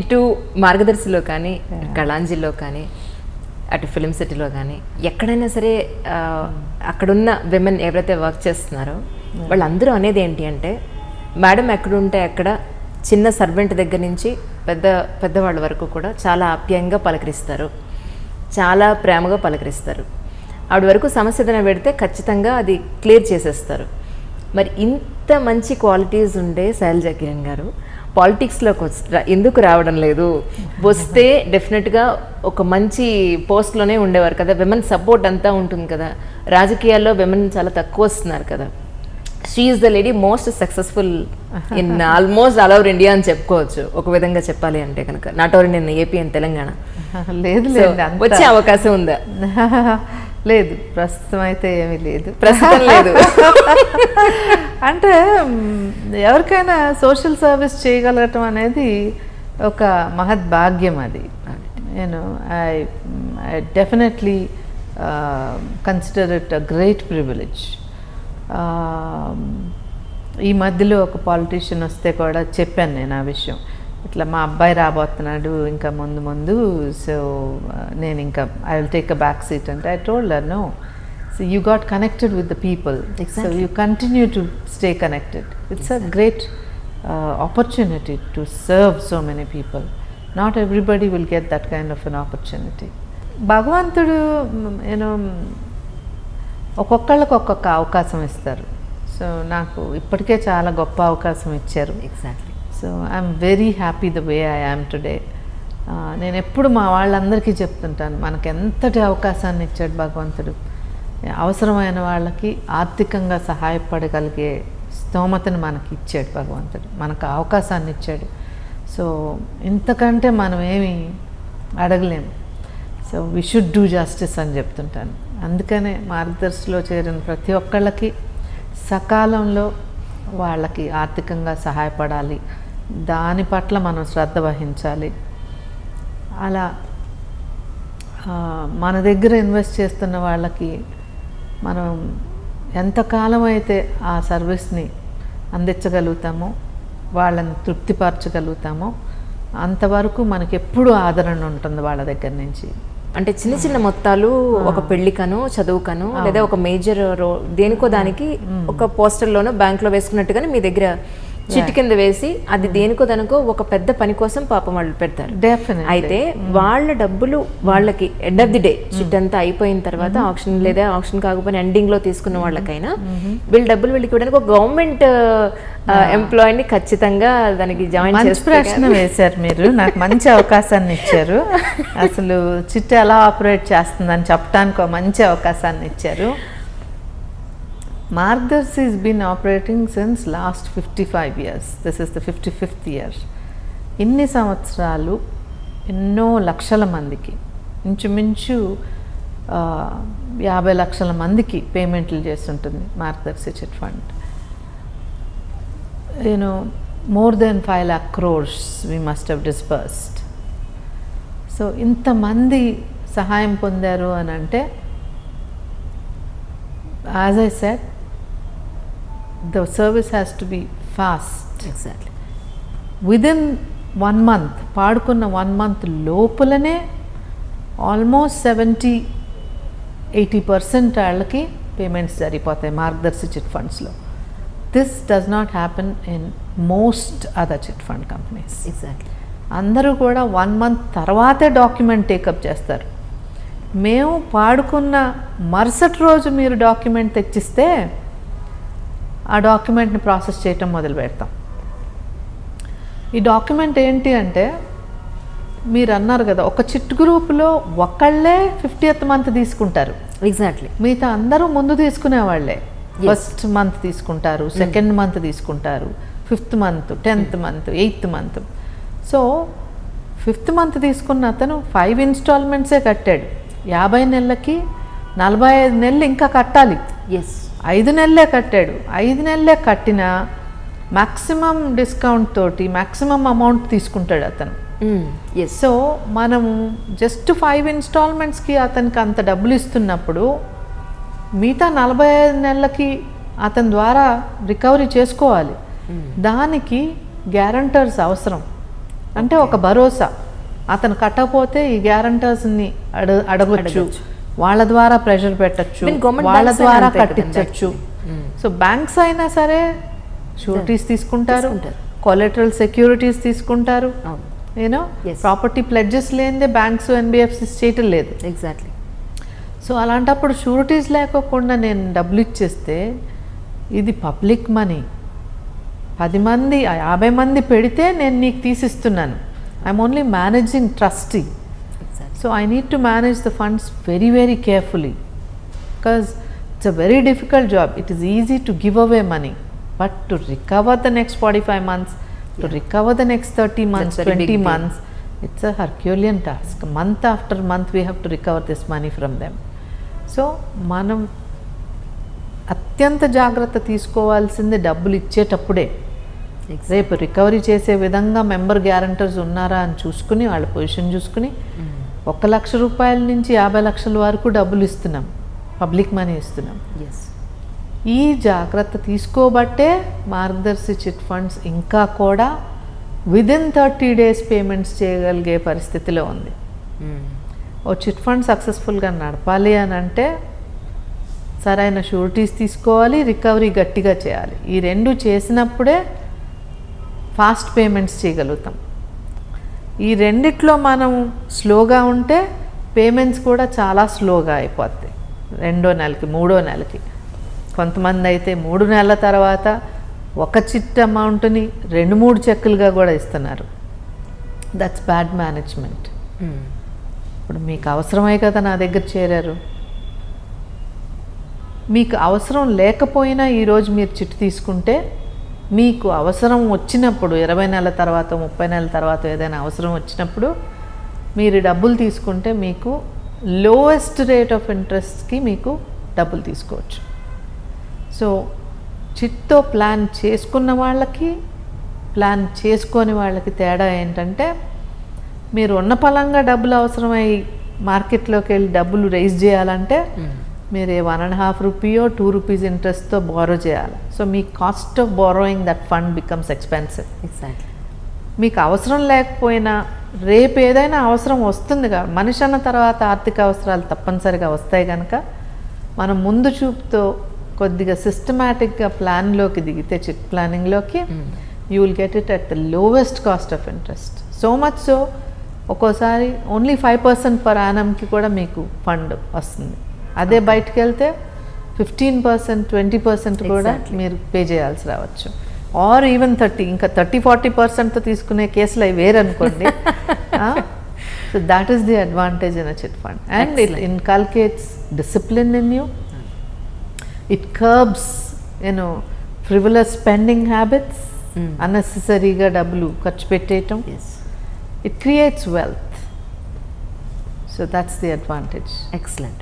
ఇటు మార్గదర్శిలో కానీ కళాంజలిలో కానీ అటు ఫిల్మ్ సిటీలో కానీ ఎక్కడైనా సరే అక్కడున్న విమెన్ ఎవరైతే వర్క్ చేస్తున్నారో వాళ్ళందరూ అనేది ఏంటి అంటే మేడం ఎక్కడుంటే అక్కడ చిన్న సర్వెంట్ దగ్గర నుంచి పెద్దవాళ్ళ వరకు కూడా చాలా ఆప్యాయంగా పలకరిస్తారు, చాలా ప్రేమగా పలకరిస్తారు. ఆవిడ వరకు సమస్య ఏదైనా పెడితే ఖచ్చితంగా అది క్లియర్ చేసేస్తారు. మరి ఇంత మంచి క్వాలిటీస్ ఉండే శైలజ కిరణ్ గారు పాలిటిక్స్లోకి ఎందుకు రావడం లేదు? వస్తే డెఫినెట్గా ఒక మంచి పోస్ట్లోనే ఉండేవారు కదా, విమెన్ సపోర్ట్ అంతా ఉంటుంది కదా. రాజకీయాల్లో విమెన్ చాలా తక్కువ వస్తున్నారు కదా. She is the lady most successful in almost all over India అని చెప్పుకోవచ్చు ఒక విధంగా చెప్పాలి అంటే కనుక, not only in AP and Telangana. లేదు వచ్చే అవకాశం ఉందా? లేదు, ప్రస్తుతం అయితే ఏమీ లేదు, ప్రస్తుతం లేదు. అంటే ఎవరికైనా సోషల్ సర్వీస్ చేయగలగటం అనేది ఒక మహత్ భాగ్యం. అది నేను I definitely consider it a great privilege. ఈ మధ్యలో ఒక పాలిటీషియన్ వస్తే కూడా చెప్పాను నేను ఆ విషయం, ఇట్లా మా అబ్బాయి రాబోతున్నాడు ఇంకా ముందు, సో నేను ఇంకా I will take a back seat అంటే I told her no, so you got connected with the people, so you continue to stay connected. It's a great opportunity to serve so many people. Not everybody will get that kind of an opportunity. భగవంతుడు నేను ఒక్కొక్కళ్ళకి ఒక్కొక్క అవకాశం ఇస్తారు. So నాకు ఇప్పటికే చాలా గొప్ప అవకాశం ఇచ్చారు. Exactly. So I'm very happy the way I am today. నేను ఎప్పుడు మా వాళ్ళందరికీ చెప్తుంటాను, మనకు ఎంతటి అవకాశాన్ని ఇచ్చాడు భగవంతుడు. అవసరమైన వాళ్ళకి ఆర్థికంగా సహాయపడగలిగే స్తోమతను మనకి ఇచ్చాడు భగవంతుడు, మనకు అవకాశాన్ని ఇచ్చాడు. సో ఇంతకంటే మనం ఏమి అడగలేము. So we should do justice అని చెప్తుంటాను. అందుకనే మార్గదర్శిలో చేరిన ప్రతి ఒక్కళ్ళకి సకాలంలో వాళ్ళకి ఆర్థికంగా సహాయపడాలి, దాని పట్ల మనం శ్రద్ధ వహించాలి. అలా మన దగ్గర ఇన్వెస్ట్ చేస్తున్న వాళ్ళకి మనం ఎంతకాలం అయితే ఆ సర్వీస్ని అందించగలుగుతామో, వాళ్ళని తృప్తిపరచగలుగుతామో అంతవరకు మనకి ఎప్పుడూ ఆదరణ ఉంటుంది వాళ్ళ దగ్గర నుంచి. అంటే చిన్న చిన్న మొత్తాలు ఒక పెళ్లికను, చదువుకను, లేదా ఒక మేజర్ దేనికో దానికి ఒక పోస్టర్లోనో బ్యాంక్లో వేసుకున్నట్టుగానే మీ దగ్గర చిట్టు కింద వేసి అది దేనికో దానికో ఒక పెద్ద పని కోసం పాపం వాళ్ళు పెడతారు. అయితే వాళ్ళ డబ్బులు వాళ్ళకి end of the day chit అంతా అయిపోయిన తర్వాత ఆప్షన్ లేదా ఆప్షన్ కాకపోయినా ఎండింగ్ లో తీసుకున్న వాళ్ళకైనా వీళ్ళ డబ్బులు వీళ్ళకి ఇవ్వడానికి ఒక గవర్నమెంట్ ఎంప్లాయీని ఖచ్చితంగా దానికి జాయిన్ చేసి ప్రశ్న వేశారు మీరు, నాకు మంచి అవకాశాన్ని ఇచ్చారు. అసలు చిట్ ఎలా ఆపరేట్ చేస్తుందని చెప్పడానికి మంచి అవకాశాన్ని ఇచ్చారు. Margdarshi has been operating since last 55 years. This is the 55th year. ఇన్ని సంవత్సరాలు ఎన్నో లక్షల మందికి, ఇంచుమించు 50 లక్షల మందికి పేమెంట్లు చేస్తుంటుంది మార్గదర్శి chit fund. more than 5 lakh crores we must have disbursed. So ఇంతమంది సహాయం పొందారు అని అంటే, as I said, the service has to be fast. Exactly. Within 1 month, పాడుకున్న 1 month లోపలనే ఆల్మోస్ట్ 70-80% వాళ్ళకి పేమెంట్స్ జరిగిపోతాయి మార్గదర్శి చిట్ ఫండ్స్లో. This does not happen in most other chit fund companies. Exactly. అందరూ కూడా 1 month తర్వాతే డాక్యుమెంట్ టేకప్ చేస్తారు. మేము పాడుకున్న మరుసటి రోజు మీరు డాక్యుమెంట్ తెచ్చిస్తే ఆ డాక్యుమెంట్ని ప్రాసెస్ చేయటం మొదలు పెడతాం. ఈ డాక్యుమెంట్ ఏంటి అంటే, మీరు అన్నారు కదా, ఒక చిట్ గ్రూప్లో ఒకళ్ళే 50th month తీసుకుంటారు. ఎగ్జాక్ట్లీ. మిగతా అందరూ ముందు తీసుకునేవాళ్ళే. ఫస్ట్ మంత్ తీసుకుంటారు, సెకండ్ మంత్ తీసుకుంటారు, 5th month, 10th month, 8th month. So 5th month తీసుకున్న అతను 5 installmentsే కట్టాడు. 50 నెలలకి 45 నెలలు ఇంకా కట్టాలి. 5 నెలలే కట్టాడు. 5 నెలలే కట్టిన మ్యాక్సిమం డిస్కౌంట్ తోటి మ్యాక్సిమం అమౌంట్ తీసుకుంటాడు అతను. సో మనము జస్ట్ 5 installmentsకి అతనికి అంత డబ్బులు ఇస్తున్నప్పుడు మిగతా 45 నెలలకి అతని ద్వారా రికవరీ చేసుకోవాలి. దానికి గ్యారంటర్స్ అవసరం. అంటే ఒక భరోసా. అతను కట్టకపోతే ఈ గ్యారంటర్స్ని అడగొచ్చు, వాళ్ళ ద్వారా ప్రెషర్ పెట్టచ్చు, Even government వాళ్ళ banks ద్వారా అంతే కదండి కట్టించవచ్చు. సో బ్యాంక్స్ అయినా సరే షూరిటీస్ తీసుకుంటారు, కొలెటరల్ సెక్యూరిటీస్ తీసుకుంటారు. అవును, యూనో Yes. ప్రాపర్టీ ప్లెడ్జెస్ లేనిదే బ్యాంక్స్ ఎన్బిఎఫ్సిస్ చేయటం లేదు. ఎగ్జాక్ట్లీ. సో అలాంటప్పుడు షూరిటీస్ లేకోకుండా నేను డబ్బులు ఇచ్చేస్తే ఇది పబ్లిక్ మనీ. 10 మంది 50 మంది పెడితే నేను నీకు తీసిస్తున్నాను. I'm only managing trustee. Exactly. So I need to manage the funds very, very carefully, because it's a very difficult job. It is easy to give away money, but to recover the next 45 months, to recover the next 30 months, That's very 20 big deal. months, it's a Herculean task. Month after month we have to recover this money from them. So మనం అత్యంత జాగ్రత్త తీసుకోవాల్సింది డబ్బులు ఇచ్చేటప్పుడే. రేపు recovery చేసే విధంగా member guarantors ఉన్నారా అని చూసుకుని, వాళ్ళ పొజిషన్ చూసుకుని 1 లక్ష రూపాయల నుంచి 50 లక్షల వరకు డబ్బులు ఇస్తున్నాం, పబ్లిక్ మనీ ఇస్తున్నాం. ఎస్. ఈ జాగ్రత్త తీసుకోబట్టే మార్గదర్శి చిట్ ఫండ్స్ ఇంకా కూడా విదిన్ 30 days పేమెంట్స్ చేయగలిగే పరిస్థితిలో ఉంది. ఓ చిట్ ఫండ్ సక్సెస్ఫుల్గా నడపాలి అని అంటే సరైన షూరిటీస్ తీసుకోవాలి, రికవరీ గట్టిగా చేయాలి. ఈ 2 చేసినప్పుడే ఫాస్ట్ పేమెంట్స్ చేయగలుగుతాం. ఈ రెండిట్లో మనం స్లోగా ఉంటే పేమెంట్స్ కూడా చాలా స్లోగా అయిపోతాయి. 2వ నెలకి 3వ నెలకి, కొంతమంది అయితే 3 నెలల తర్వాత ఒక చిట్ అమౌంట్ని 2-3 చెక్కులుగా కూడా ఇస్తున్నారు. That's bad management. ఇప్పుడు మీకు అవసరమై కదా నా దగ్గర చేరారు. మీకు అవసరం లేకపోయినా ఈరోజు మీరు చిట్ తీసుకుంటే మీకు అవసరం వచ్చినప్పుడు 20 నెలల తర్వాత 30 నెలల తర్వాత ఏదైనా అవసరం వచ్చినప్పుడు మీరు డబ్బులు తీసుకుంటే మీకు లోయెస్ట్ రేట్ ఆఫ్ ఇంట్రెస్ట్కి మీకు డబ్బులు తీసుకోవచ్చు. సో చిట్తో ప్లాన్ చేసుకున్న వాళ్ళకి, ప్లాన్ చేసుకోని వాళ్ళకి తేడా ఏంటంటే, మీరు ఉన్న పలంగా డబ్బులు అవసరమై మార్కెట్లోకి వెళ్ళి డబ్బులు రైజ్ చేయాలంటే మీరు 1.5 రూపీయో 2 రూపీస్ ఇంట్రెస్ట్తో బారో చేయాలి. So me cost of borrowing that fund becomes expensive. Exactly. మీకు అవసరం లేకపోయినా రేపు ఏదైనా అవసరం వస్తుందిగా. మనిషి అన్న తర్వాత ఆర్థిక అవసరాలు తప్పనిసరిగా వస్తాయి కనుక మనం ముందు చూపుతో కొద్దిగా సిస్టమేటిక్గా ప్లాన్లోకి దిగితే, చిట్ ప్లానింగ్లోకి, you will get it at the lowest cost of interest. So much so ఒక్కోసారి ఓన్లీ 5% పర్ యానమ్కి కూడా మీకు ఫండ్ వస్తుంది. అదే బయటకు వెళ్తే 15%, 20% కూడా మీరు పే చేయాల్సి రావచ్చు. ఆర్ ఈవెన్ 30, ఇంకా 30-40%తో తీసుకునే కేసులు అవి వేరనుకోండి. So that is the advantage in a chit fund. And it inculcates discipline in you. It curbs you know frivolous spending habits, అన్నెసెసరీగా డబ్బులు ఖర్చు పెట్టేయటం. It creates wealth. So that's the advantage. Excellent.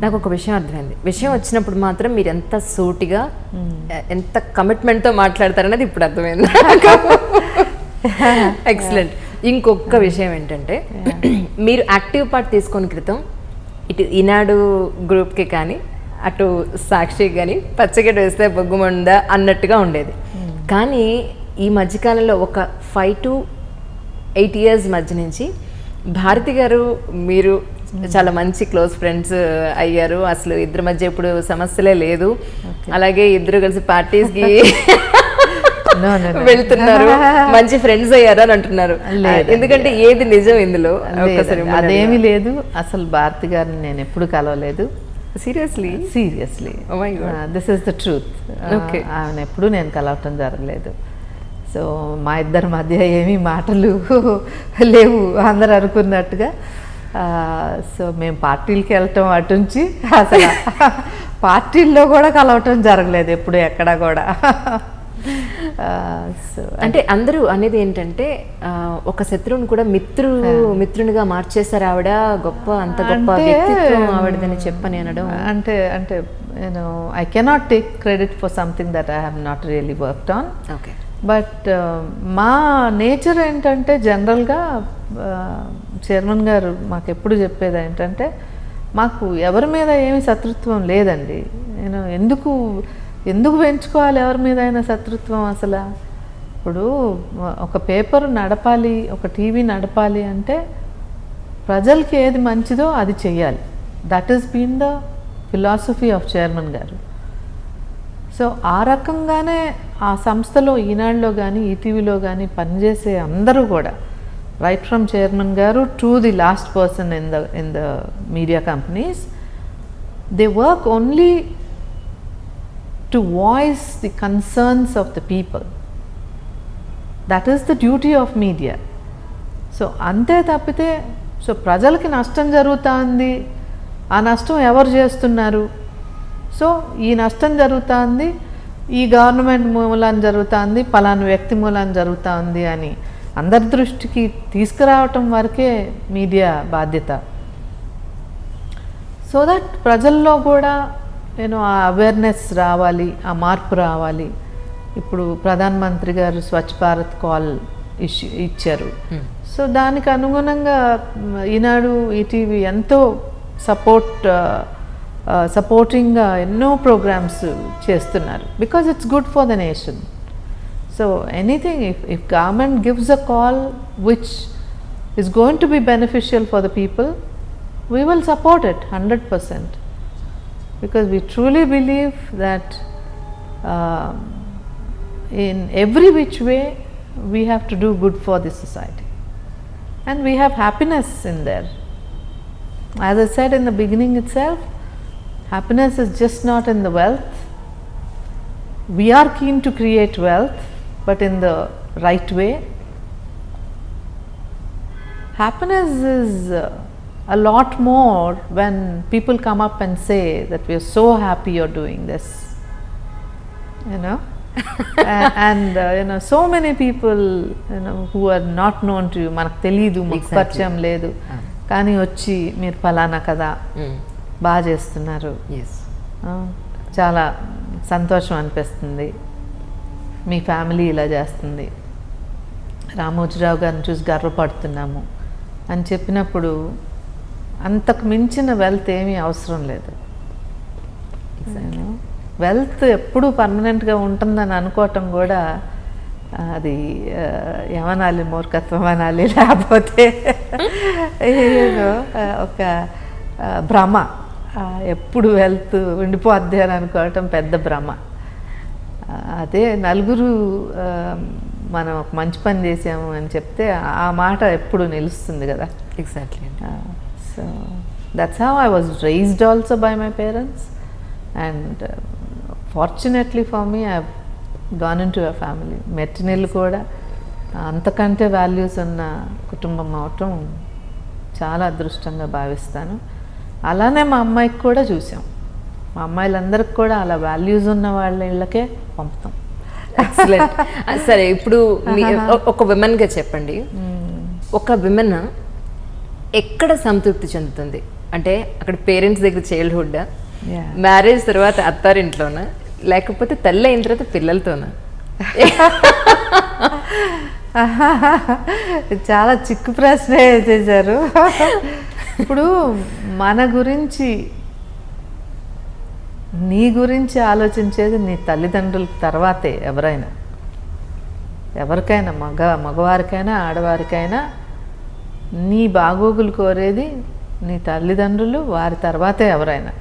నాకు ఒక విషయం అర్థమైంది. విషయం వచ్చినప్పుడు మాత్రం మీరు ఎంత సూటిగా, ఎంత కమిట్మెంట్తో మాట్లాడతారనేది ఇప్పుడు అర్థమైంది. ఎక్సలెంట్. ఇంకొక విషయం ఏంటంటే, మీరు యాక్టివ్ పార్ట్ తీసుకొని క్రితం ఇటు ఈనాడు గ్రూప్కి కానీ అటు సాక్షికి కానీ పచ్చగడ్డ వేస్తే బొగ్గుమందా అన్నట్టుగా ఉండేది. కానీ ఈ మధ్యకాలంలో ఒక 5 to 8 years మధ్య నుంచి భారతి గారు మీరు చాలా మంచి క్లోజ్ ఫ్రెండ్స్ అయ్యారు. అసలు ఇద్దరి మధ్య ఇప్పుడు సమస్యలే లేదు. అలాగే ఇద్దరు కలిసి పార్టీస్కి వెళ్తున్నారు, మంచి ఫ్రెండ్స్ అయ్యారు అని అంటున్నారు. ఎందుకంటే ఏది నిజం ఇందులో? అదేమీ లేదు. అసలు భారతి గారిని నేను ఎప్పుడు కలవలేదు. Seriously this is the truth. ఆమెను ఎప్పుడు నేను కలవటం జరగలేదు. సో మా ఇద్దరి మధ్య ఏమీ మాటలు లేవు అందరు అనుకున్నట్టుగా. సో మేము పార్టీలకి వెళ్ళటం అటుంచి అసలు పార్టీల్లో కూడా కలవటం జరగలేదు ఎప్పుడు, ఎక్కడ కూడా. సో అంటే అందరూ అనేది ఏంటంటే, ఒక శత్రువుని కూడా మిత్రునిగా మార్చేశారు ఆవిడ, గొప్ప అంత గొప్ప వ్యక్తిత్వం ఆవిడదని చెప్పని అనడం. అంటే నేను I cannot take credit for something that I have not really worked on. Okay. But మా నేచర్ ఏంటంటే, జనరల్గా చైర్మన్ గారు మాకు ఎప్పుడు చెప్పేది ఏంటంటే, మాకు ఎవరి మీద ఏమి శత్రుత్వం లేదండి. నేను ఎందుకు పెంచుకోవాలి ఎవరి మీద అయినా శత్రుత్వం? అసలు ఇప్పుడు ఒక పేపర్ నడపాలి, ఒక టీవీ నడపాలి అంటే ప్రజలకి ఏది మంచిదో అది చెయ్యాలి. That is been the philosophy of chairman గారు. సో ఆ రకంగానే ఆ సంస్థలో ఈనాడులో కానీ ఈటీవీలో కానీ పనిచేసే అందరూ కూడా, రైట్ ఫ్రమ్ చైర్మన్ గారు to the last person in the media companies, they work only to voice the concerns of the people. That is the duty of media. So అంతే తప్పితే సో ప్రజలకి నష్టం జరుగుతుంది, ఆ నష్టం ఎవరు చేస్తున్నారు, సో ఈ నష్టం జరుగుతుంది, ఈ గవర్నమెంట్ మూలాన్ని జరుగుతుంది, పలానా వ్యక్తి మూలాన్ని జరుగుతుంది అని అందరి దృష్టికి తీసుకురావటం వరకే మీడియా బాధ్యత. సో దట్ ప్రజల్లో కూడా ఆ అవేర్నెస్ రావాలి, ఆ మార్పు రావాలి. ఇప్పుడు ప్రధానమంత్రి గారు స్వచ్ఛ భారత్ కాల్ ఇచ్చారు. సో దానికి అనుగుణంగా ఈనాడు ఈటీవీ ఎంతో సపోర్టింగ్గా ఎన్నో ప్రోగ్రామ్స్ చేస్తున్నారు, because it's good for the nation. So anything if government gives a call which is going to be beneficial for the people, we will support it 100%, because we truly believe that in every which way we have to do good for the society, and we have happiness in there. As I said in the beginning itself, happiness is just not in the wealth. We are keen to create wealth, but in the right way. Happiness is a lot more when people come up and say that we are so happy you're doing this, and so many people who are not known to you, manaku teliyadu, maku parchayam ledu, కానీ వచ్చి మీరు ఫలానా కదా బాగా చేస్తున్నారు, చాలా సంతోషం అనిపిస్తుంది, మీ ఫ్యామిలీ ఇలా చేస్తుంది, రామోజీరావు గారిని చూసి గర్వపడుతున్నాము అని చెప్పినప్పుడు అంతకు మించిన వెల్త్ ఏమీ అవసరం లేదు. వెల్త్ ఎప్పుడు పర్మనెంట్గా ఉంటుందని అనుకోవటం కూడా అది ఏమనాలి, మూర్ఖత్వం అనాలి, లేకపోతే ఒక భ్రమ. ఎప్పుడు వెల్త్ ఉండిపోద్ది అని అనుకోవటం పెద్ద భ్రమ. అదే నలుగురు మనం ఒక మంచి పని చేసాము అని చెప్తే ఆ మాట ఎప్పుడు నిలుస్తుంది కదా. Exactly. So that's how I was raised also by my parents, and fortunately for me I gone into a family. మెట్టినిల్లు కూడా అంతకంటే వాల్యూస్ ఉన్న కుటుంబం అవటం చాలా అదృష్టంగా భావిస్తాను. అలానే మా అమ్మాయికి కూడా చూసాం. మా అమ్మాయిలందరికి కూడా అలా వాల్యూస్ ఉన్న వాళ్ళ ఇళ్ళకే పంపుతాం. ఎక్సలెంట్. సరే, ఇప్పుడు ఒక విమెన్గా చెప్పండి, ఒక విమెన్ ఎక్కడ సంతృప్తి చెందుతుంది? అంటే అక్కడ పేరెంట్స్ దగ్గర చైల్డ్హుడ్, మ్యారేజ్ తర్వాత అత్తారింట్లోనా, లేకపోతే తల్లి అయిన తర్వాత పిల్లలతోనా? చాలా చిక్కు ప్రశ్న చేశారు. ఇప్పుడు మన గురించి, నీ గురించి ఆలోచించేది నీ తల్లిదండ్రుల తర్వాతే ఎవరికైనా మగవారికైనా ఆడవారికైనా నీ బాగోగులు కోరేది నీ తల్లిదండ్రులు, వారి తర్వాతే ఎవరైనా.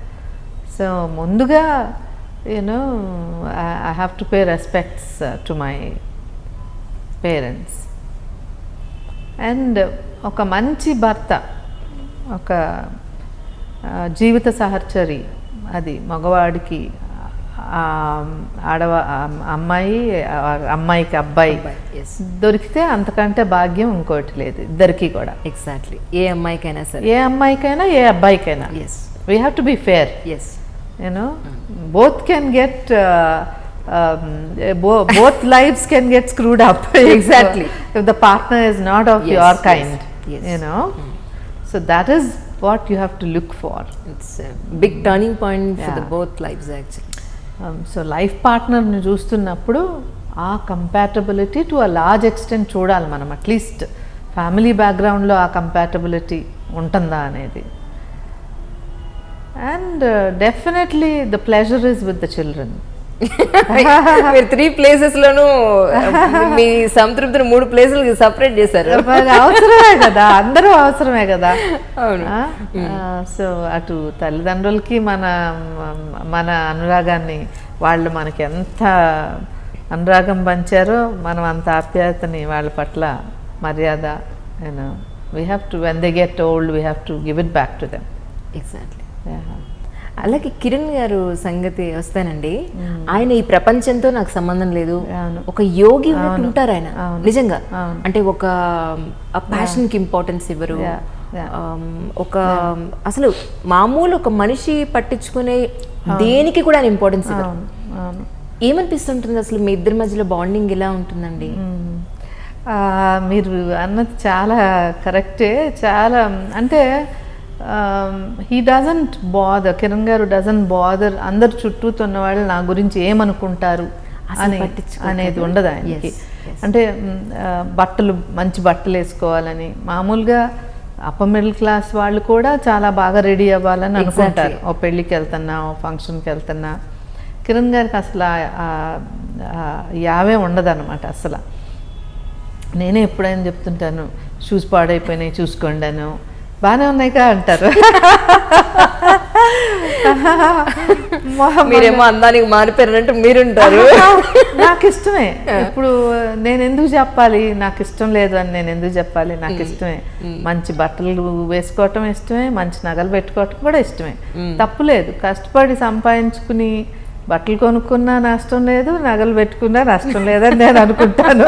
సో ముందుగా I have to pay respects to my parents. And ఒక మంచి భర్త, ఒక జీవిత సహచరి, అది మగవాడికి అమ్మాయికి అబ్బాయి దొరికితే అంతకంటే భాగ్యం ఇంకోటి లేదు ఇద్దరికి కూడా. ఎగ్జాక్ట్లీ. ఏ అమ్మాయికైనా సరే, ఏ అమ్మాయికైనా ఏ అబ్బాయికైనా, we have to be fair. Both can get both lives can get screwed up. Exactly. If the partner is not of your kind, so that is what you have to look for. It's a big turning point for the both lives actually. So life partner ni చూస్తున్నప్పుడు ఆ compatibility to a large extent చూడాలి మనం. At least family బ్యాక్గ్రౌండ్లో ఆ compatibility ఉంటుందా అనేది. And definitely the pleasure is with the children. మీరు 3 places లోనూ మీ సంతృప్తిని 3 ప్లేసులు సపరేట్ చేశారు. మరి అవసరమే కదా, అందరూ అవసరమే కదా. అవును. సో అటు తల్లిదండ్రులకి మన అనురాగాన్ని, వాళ్ళు మనకి ఎంత అనురాగం పంచారో మనం అంత ఆప్యాయతని వాళ్ళ పట్ల మర్యాద, we have to, when they get old, we have to give it back to them. Exactly. అలాగే కిరణ్ గారు సంగతి వస్తానండి, ఆయన ఈ ప్రపంచంతో నాకు సంబంధం లేదు, ఒక యోగి ఉన్నట్టు ఉంటారు ఆయన నిజంగా. అంటే ఒక ప్యాషన్కి ఇంపార్టెన్స్ ఇవ్వరు, ఒక అసలు మామూలు ఒక మనిషి పట్టించుకునే దేనికి కూడా ఆయన ఇంపార్టెన్స్ ఇవ్వరు. ఏమనిపిస్తుంటుంది అసలు మీ ఇద్దరి మధ్యలో బాండింగ్ ఎలా ఉంటుందండి? మీరు అన్నది చాలా కరెక్టే. చాలా అంటే హీ డజంట్ బాదర్, కిరణ్ గారు డజంట్ బాదర్ అందరు చుట్టూతున్న వాళ్ళు నా గురించి ఏమనుకుంటారు అనేది ఉండదు ఆయనకి. అంటే బట్టలు, మంచి బట్టలు వేసుకోవాలని, మామూలుగా అప్పర్ మిడిల్ క్లాస్ వాళ్ళు కూడా చాలా బాగా రెడీ అవ్వాలని అనుకుంటారు. ఓ పెళ్ళికి వెళ్తున్నా, ఓ ఫంక్షన్కి వెళ్తున్నా. కిరణ్ గారికి అసలు యావే ఉండదు అనమాట అసలు. నేనే ఎప్పుడైనా చెప్తుంటాను, షూస్ పాడైపోయినాయి చూసుకోండి అని, బాగానే ఉన్నాయిగా అంటారు. మీరేమో అందానికి మారిపోయారంటే మీరుంటారు. నాకు ఇష్టమే. ఇప్పుడు నేను ఎందుకు చెప్పాలి నాకు ఇష్టం లేదు అని? నేను ఎందుకు చెప్పాలి? నాకు ఇష్టమే. మంచి బట్టలు వేసుకోవటం ఇష్టమే, మంచి నగలు పెట్టుకోవటం కూడా ఇష్టమే, తప్పులేదు. కష్టపడి సంపాదించుకుని బట్టలు కొనుక్కున్నా నష్టం లేదు, నగలు పెట్టుకున్నా నష్టం లేదని నేను అనుకుంటాను.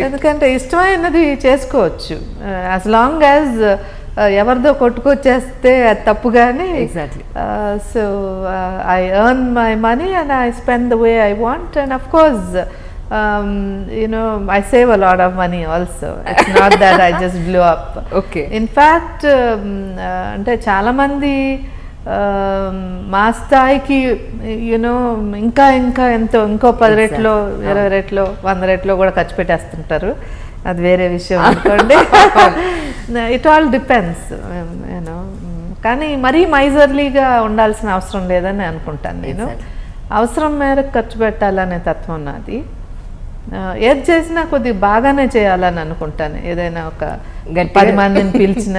ఎందుకంటే ఇష్టమైనది చేసుకోవచ్చు, యాజ్ లాంగ్ యాజ్ ఎవరిదో కొట్టుకొచ్చేస్తే అది తప్పు. కానీ so I earn my money and I spend the way I want, and of course I save a lot of money also. It's not that I just blew up. Okay. In fact, అంటే చాలా మంది మా స్థాయికి ఇంకా ఇంకో 10 రెట్లో 20 రెట్లో 100 రెట్లో కూడా ఖర్చు పెట్టేస్తుంటారు. అది వేరే విషయం అనుకోండి. It all depends. కానీ మరీ మైజర్లీగా ఉండాల్సిన అవసరం లేదని అనుకుంటాను నేను. అవసరం మేరకు ఖర్చు పెట్టాలనే తత్వం నాది. ఏది చేసినా కొద్దిగా బాగానే చేయాలని అనుకుంటాను. ఏదైనా ఒక 10 మందిని పిలిచిన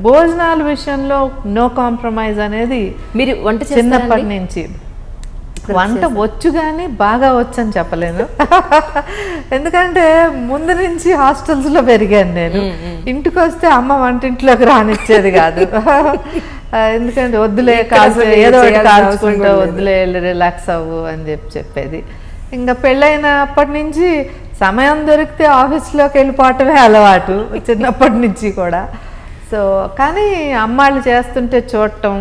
భోజనాల విషయంలో నో కాంప్రమైజ్ అనేది మీరు వంట చిన్నప్పటి నుంచి. వంట వచ్చు కానీ బాగా వచ్చు అని చెప్పలేను. ఎందుకంటే ముందు నుంచి హాస్టల్స్లో పెరిగాను నేను. ఇంటికి వస్తే అమ్మ వంటింట్లోకి రానిచ్చేది కాదు. ఎందుకంటే వద్దులే ఏదో ఒకటి కాల్చుకుంటూ వద్దులే రిలాక్స్ అవ్వు అని చెప్పేది. ఇంకా పెళ్ళైనప్పటి నుంచి సమయం దొరికితే ఆఫీస్లోకి వెళ్ళిపోవటమే అలవాటు చిన్నప్పటి నుంచి కూడా. సో కానీ అమ్మాళ్ళు చేస్తుంటే చూడటం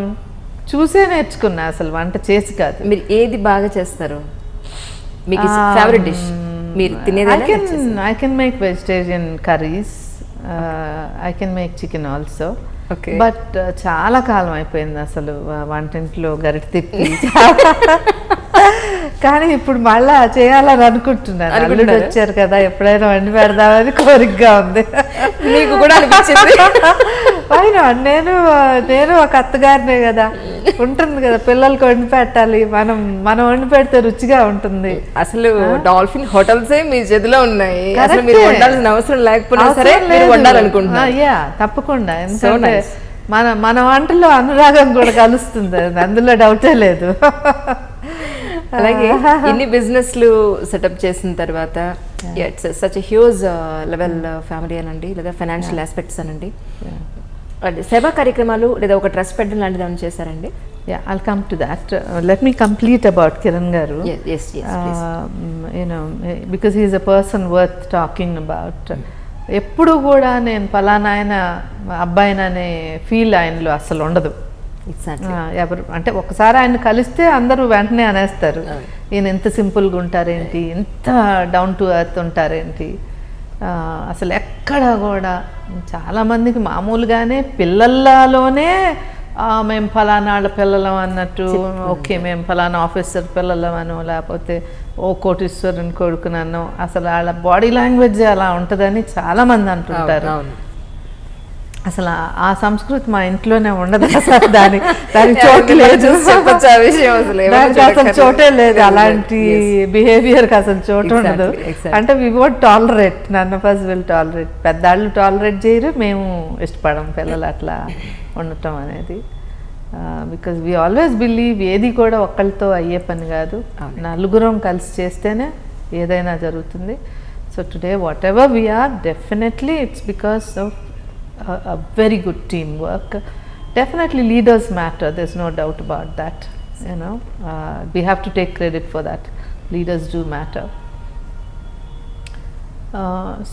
చూసే నేర్చుకున్నా, అసలు వంట చేసి కాదు. మీరు ఏది బాగా చేస్తారు? మీకు ఫేవరెట్ డిష్ మీరు తినేది? I can make vegetarian curries. I can make chicken also. But చాలా కాలం అయిపోయింది అసలు వంటింట్లో గరిటె తిప్పి. కానీ ఇప్పుడు మళ్ళా చేయాలని అనుకుంటున్నాను. అల్లుడు వచ్చారు కదా, ఎప్పుడైనా వండి పెడదామని కోరికగా ఉంది. మీకు కూడా అనిపించింది? పైన నేను ఒక అత్తగారినే కదా, ఉంటుంది కదా పిల్లలకి వండి పెట్టాలి. మనం వండి పెడితే రుచిగా ఉంటుంది. అసలు డాల్ఫిన్ హోటల్సే మీ చేతిలో ఉన్నాయి, అసలు మీరు వండాల్సిన అవసరం లేకపోయినా సరే మీరు వండాలనుకుంటున్నా. యా తప్పకుండా. ఎందుకంటే మన వంటలో అనురాగం కూడా కలుస్తుంది, అందులో డౌటే లేదు. అలాగే ఇన్ని బిజినెస్లు సెటప్ చేసిన తర్వాత it's such a huge level family అనండి, లేదా ఫైనాన్షియల్ ఆస్పెక్ట్స్ అనండి, సేవా కార్యక్రమాలు లేదా ఒక ట్రస్ట్ పెట్టడం లాంటిది ఏమైనా చేశారండి? Yeah, I'll come to that. Let me complete about Kiran Garu. Yes, please. Because he is a person worth talking about. ఎప్పుడు కూడా నేను పలానా ఆయన అబ్బాయిననే ఫీల్ ఆయనలో అసలు ఉండదు. ఎవరు అంటే ఒకసారి ఆయన కలిస్తే అందరూ వెంటనే అనేస్తారు, ఈయన ఎంత సింపుల్గా ఉంటారేంటి, ఎంత డౌన్ టు ఎర్త్ ఉంటారేంటి. అసలు ఎక్కడ కూడా చాలామందికి మామూలుగానే పిల్లల్లోనే మేము ఫలానా వాళ్ళ పిల్లలం అన్నట్టు, ఓకే మేము ఫలానా ఆఫీసర్ పిల్లలం అనో, లేకపోతే ఓ కోటీశ్వరుని కొడుకునో, అసలు వాళ్ళ బాడీ లాంగ్వేజ్ అలా ఉంటుందని చాలామంది అంటుంటారు. అసలు ఆ సంస్కృతి మా ఇంట్లోనే ఉండదు అసలు. దానికి చోటు లేదు, చెప్పొచ్చు ఆ విషయం అసలు ఎవరు దానికి అసలు చూడక్కర్లేదు. చోటే లేదు. అలాంటి బిహేవియర్కి అసలు చోటు ఉండదు. exactly. అంటే we won't tolerate, none of us will tolerate. పెద్దవాళ్ళు టాలరేట్ చేయరు, మేము ఇష్టపడం పిల్లలు అట్లా ఉండటం అనేది. బికాజ్ వీ ఆల్వేస్ బిలీవ్ ఏది కూడా ఒక్కళ్ళతో అయ్యే పని కాదు, నలుగురం కలిసి చేస్తేనే ఏదైనా జరుగుతుంది. So today whatever we are, definitely it's because of a very good teamwork. Definitely leaders matter, there's no doubt about that, you know. We have to take credit for that. Leaders do matter.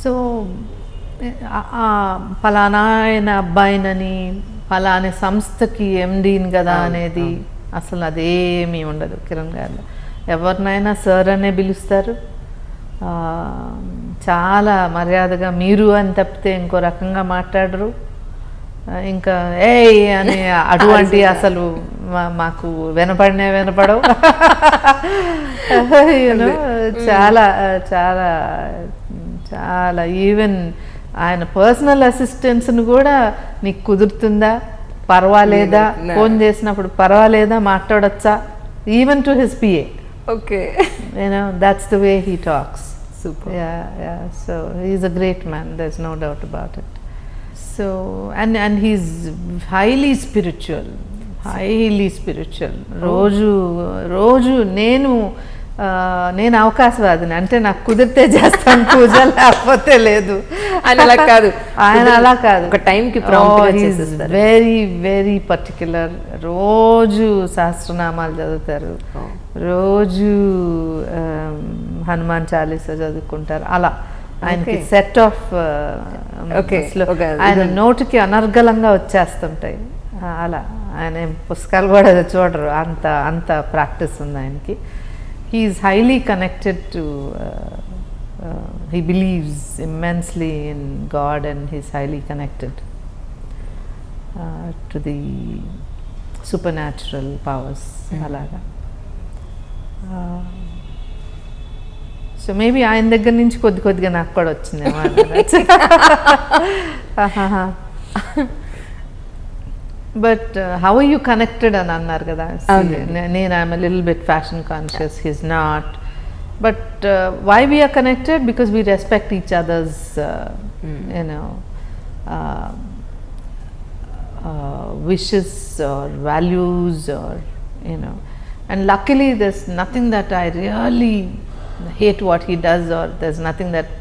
So ఫలానా ఆయన అబ్బాయినని ఫలానా సంస్థకి ఎండీని కదా అనేది అసలు అదేమీ ఉండదు కిరణ్ గారు. ఎవరినైనా సార్ అనే పిలుస్తారు, చాలా మర్యాదగా మీరు అని తప్పితే ఇంకో రకంగా మాట్లాడరు. ఇంకా ఏ అని అటువంటి అసలు మాకు వినపడవు. యూనో చాలా చాలా చాలా ఈవెన్ ఆయన పర్సనల్ అసిస్టెంట్స్ని కూడా నీకు కుదురుతుందా, పర్వాలేదా, ఫోన్ చేసినప్పుడు పర్వాలేదా, మాట్లాడొచ్చా, even to his PA. Okay. You know, that's the way he talks. Super. Yeah. So he's a great man. There's no doubt about it. So and he's highly spiritual. రోజు నేను అవకాశవాదిని, అంటే నాకు కుదిరితే చేస్తాను పూజ, లేకపోతే లేదు ఆయన అలా కాదు. ఆయన అలా కాదు, ఒక టైంకి ప్రాంప్ట్గా చేసేస్తారు. Very very particular. రోజు సహస్రనామాలు చదువుతారు, రోజు హనుమాన్ చాలీసా చదువుకుంటారు. అలా ఆయనకి సెట్ ఆఫ్ ఆయన నోటికి అనర్గళంగా వచ్చేస్తుంటాయి. అలా ఆయన పుస్తకాలు కూడా చూడరు, అంత ప్రాక్టీస్ ఉంది ఆయనకి. He is highly connected to, he believes immensely in God, and he is highly connected to the supernatural powers. Alaga. So maybe ఆయన దగ్గర నుంచి కొద్దిగా నాకు కూడా వచ్చిందేమో. But how are you connected అని అన్నారు కదా. నేను I'm a little bit fashion conscious, he's not. But why we are connected? Because we respect each other's you know wishes or values, or you know, and luckily there's nothing that I really hate what he does, or there's nothing that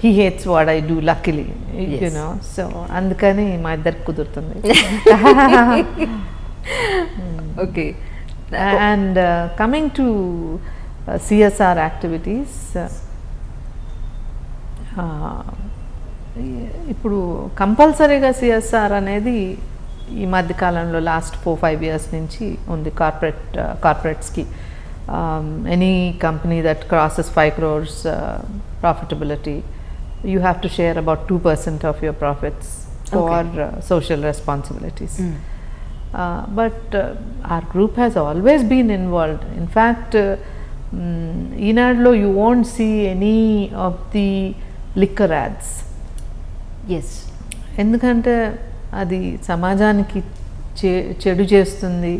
he hates what I do, luckily. Yes. You know, so andukani ma iddaru kudurtundi. Okay. And coming to CSR activities, ఇప్పుడు కంపల్సరీగా CSR అనేది ఈ మధ్య కాలంలో last 4-5 years నుంచి ఉంది కార్పొరేట్స్కి. Any company that crosses 5 crores profitability, you have to share about 2% of your profits for social responsibilities. But our group has always been involved. In fact, Enadlo you won't see any of the liquor ads. Yes. ఎందుకంటే అది సమాజానికి చెడు చేస్తుంది,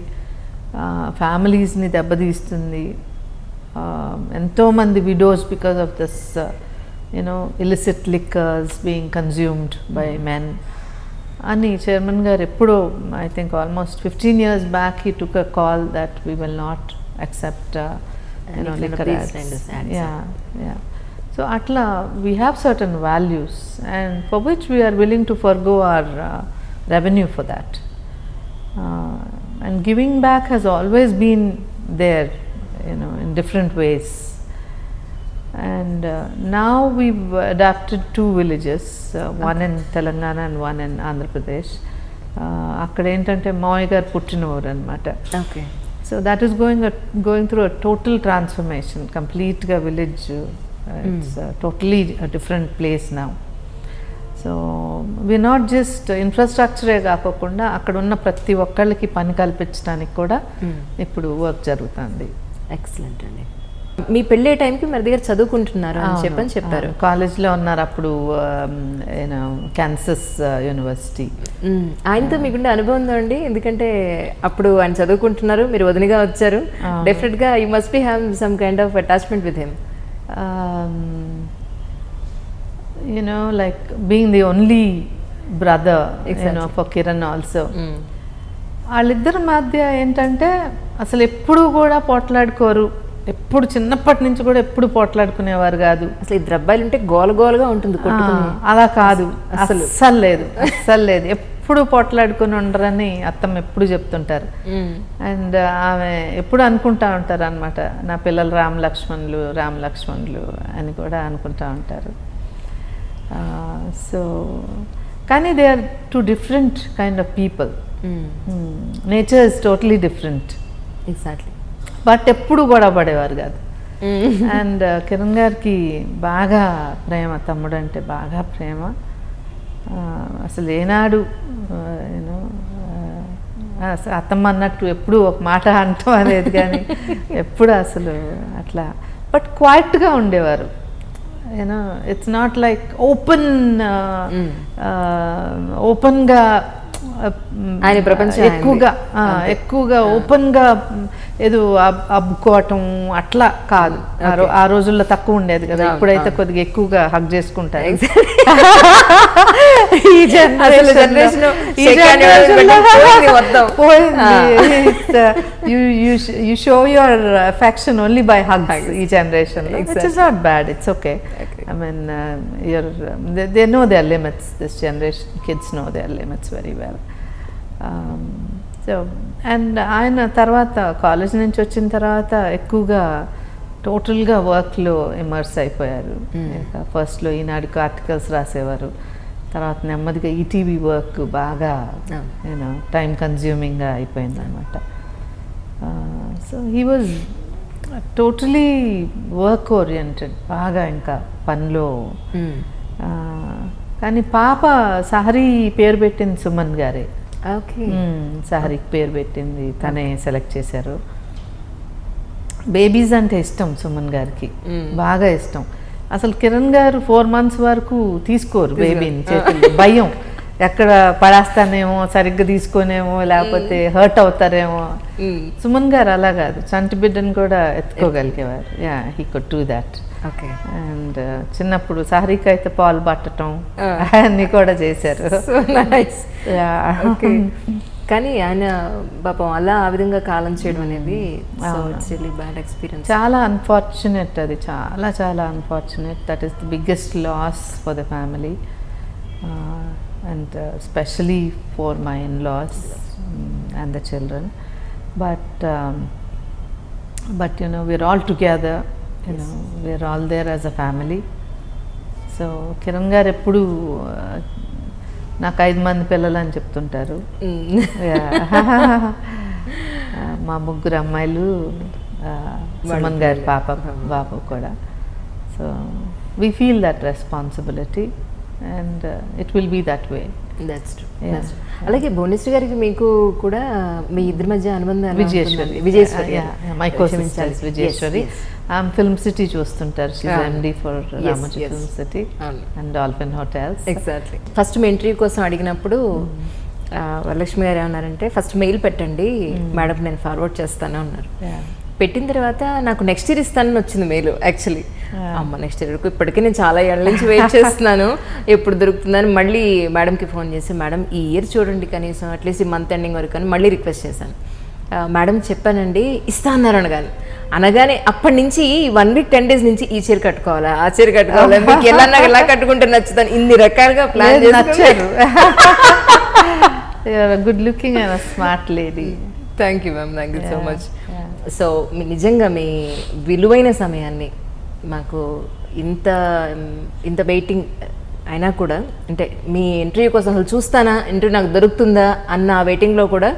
ఫ్యామిలీస్ని దెబ్బతీస్తుంది. ఎంతోమంది widows because of this illicit liquors being consumed by men. అని chairman గారు ఎప్పుడో, I think almost 15 years back, he took a call that we will not accept liquor ads. Yeah. So atla we have certain values, and for which we are willing to forgo our revenue for that. And giving back has always been there, in different ways. And now we've adapted 2 villages, one in Telangana and one in Andhra Pradesh. అక్కడ ఏంటంటే మావయ్య గారు పుట్టిన ఊరు అనమాట. Okay. So that is going through a total transformation, completely village. It's totally a different place now. So we're not just infrastructure కాకుండా అక్కడ ఉన్న ప్రతి ఒక్కళ్ళకి పని కల్పించడానికి కూడా ఇప్పుడు వర్క్ జరుగుతుంది. ఎక్సలెంట్ అండి. మీ పెళ్ళే టైంకి మరి దగ్గర చదువుకుంటున్నారు అని చెప్పారు. కాలేజ్లో ఉన్నారు అప్పుడు, యూనో కాన్సస్ యూనివర్సిటీ. ఆయనతో మీకుండే అనుభవం ఉందా అండి? ఎందుకంటే అప్పుడు ఆయన చదువుకుంటున్నారు, మీరు వదినగా వచ్చారు, డెఫినెట్గా you must be have some kind of attachment with him. You know like being the only brother for Kiran also. వాళ్ళిద్దరి మధ్య ఏంటంటే అసలు ఎప్పుడూ కూడా పోట్లాడుకోరు, ఎప్పుడు చిన్నప్పటి నుంచి కూడా ఎప్పుడు పోట్లాడుకునేవారు కాదు. అసలు ఇద్దరు అబ్బాయిలు ఉంటే గోలగోలుగా ఉంటుంది, అలా కాదు అస్సలు లేదు, అస్సలు లేదు. ఎప్పుడు పోట్లాడుకుని ఉండరని అత్తమ్మ ఎప్పుడు చెప్తుంటారు. అండ్ ఆమె ఎప్పుడు అనుకుంటా ఉంటారు అనమాట, నా పిల్లలు రామ్ లక్ష్మణులు అని కూడా అనుకుంటా ఉంటారు. సో కానీ they are two different kind of people. Nature is totally different. Exactly. But ఎప్పుడు గొడవ పడేవారు కాదు. అండ్ కిరణ్ గారికి బాగా ప్రేమ, తమ్ముడు అంటే బాగా ప్రేమ. అసలు ఏనాడు యూనో అత్తమ్మ అన్నట్టు ఎప్పుడు ఒక మాట అంటాం అనేది కానీ ఎప్పుడు అసలు అట్లా. బట్ క్వైట్గా ఉండేవారు. యూనో ఇట్స్ నాట్ లైక్ ఓపెన్గా ఆయన ప్రపంచం ఎక్కువగా ఓపెన్గా ఏదో అబ్బుకోవటం అట్లా కాదు. ఆ రోజుల్లో తక్కువ ఉండేది కదా, ఇప్పుడైతే కొద్దిగా ఎక్కువగా హగ్ చేసుకుంటారు. ఈ generation you show your affection only by hugs ఈ generation, which is not bad, it's okay. I mean, they know their limits. This generation kids know their limits very well. So and ఆయన తర్వాత college నుంచి వచ్చిన తర్వాత ఎక్కువగా టోటల్గా వర్క్లో immerse అయిపోయారు. ఫస్ట్లో ఈనాడుకు ఆర్టికల్స్ రాసేవారు, తర్వాత నెమ్మదిగా ఈటీవీ వర్క్ బాగా యూనో టైం కన్జ్యూమింగ్గా అయిపోయింది అనమాట. So he was totally work oriented, బాగా ఇంకా పనిలో. కానీ పాప సహరీ పేరు పెట్టింది సుమన్ గారే. ఓకే. సహరీకి పేరు పెట్టింది తనే సెలెక్ట్ చేశారు. బేబీస్ అంటే ఇష్టం సుమన్ గారికి, బాగా ఇష్టం. అసలు కిరణ్ గారు 4 months వరకు తీసుకోరు బేబీని చేతుల్లో, భయం ఎక్కడ పడేస్తానేమో, సరిగ్గా తీసుకోనేమో, లేకపోతే హర్ట్ అవుతారేమో. సుమన్ గారు అలా కాదు, చంటి బిడ్డను కూడా ఎత్తుకోగలిగేవారు. Yeah, he could do that. Okay. And చిన్నప్పుడు సహరీకి అయితే పాలు పట్టడం అన్నీ కూడా చేశారు. కానీ ఆయన పాపం అలా ఆ విధంగా కాలం చేయడం అనేది బ్యాడ్ ఎక్స్పీరియన్స్, చాలా అన్ఫార్చునేట్. అది చాలా చాలా unfortunate. That is the biggest loss for the family. And especially for my in-laws and the children, but you know, we're all together, you know, we're all there as a family. So Kiran గారు ఎప్పుడు నాకు 5 మంది పిల్లలు అని చెప్తుంటారు. మా 3 అమ్మాయిలు, సుమన్ గారి బాబు కూడా. So we feel that responsibility and it will be that way. That's true. అలాగే భువనేశ్వరి గారికి మీకు కూడా మీ ఇద్దరి మధ్య అనుబంధం విజయేశ్వరి, మై కో-సిస్టర్ విజయేశ్వరి. ఆమె ఫిల్మ్ సిటీ చూస్తుంటారు. She is MD for Ramoji film city and dolphin hotels. Exactly. First me interview కోసం అడిగినప్పుడు వరలక్ష్మి గారు ఏమన్నారంటే, ఫస్ట్ మెయిల్ పెట్టండి మేడం, నేను ఫార్వర్డ్ చేస్తాను అన్నారు. పెట్టిన తర్వాత నాకు నెక్స్ట్ ఇయర్ ఇస్తానని వచ్చింది మెయిల్. యాక్చువల్లీ అమ్మ నెక్స్ట్ ఇయర్కు ఇప్పటికీ నేను చాలా ఏళ్ళ నుంచి వెయిట్ చేస్తున్నాను ఎప్పుడు దొరుకుతుందని. మళ్ళీ మేడంకి ఫోన్ చేసి, మేడం ఈ ఇయర్ చూడండి కనీసం అట్లీస్ట్ ఈ మంత్ ఎండింగ్ వరకు అని మళ్ళీ రిక్వెస్ట్ చేశాను. మేడం చెప్పానండి ఇస్తా అన్నారు అనగానే అప్పటి నుంచి 1 week 10 days నుంచి ఈ చీర కట్టుకోవాలా, ఆ చీర కట్టుకోవాలా, మీకు ఎలా కట్టుకుంటే నచ్చుతాను, ఇన్ని రకాలుగా ప్లాన్ చేశారు. Good looking and smart lady. Thank you ma'am, thank you so much. So నిజంగా మీ విలువైన సమయాన్ని మాకు ఇంత వెయిటింగ్ అయినా కూడా, అంటే మీ ఇంటర్వ్యూ కోసం అసలు చూస్తానా, ఇంటర్వ్యూ నాకు దొరుకుతుందా అన్న వెయిటింగ్లో కూడా,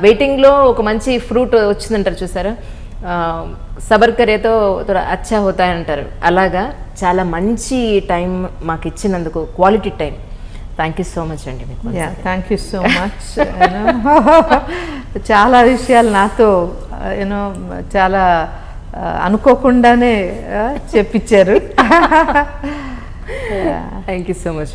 వెయిటింగ్లో ఒక మంచి ఫ్రూట్ వచ్చిందంటారు చూసారా, సబర్ కరేతో అచ్చా హోతాయి అంటారు, అలాగా చాలా మంచి టైం మాకు ఇచ్చినందుకు, quality time. Thank you so much అండి మీకు. Thank you so much. చాలా విషయాలు నాతో యూనో చాలా అనుకోకుండానే చెప్పించారు. Thank you so much.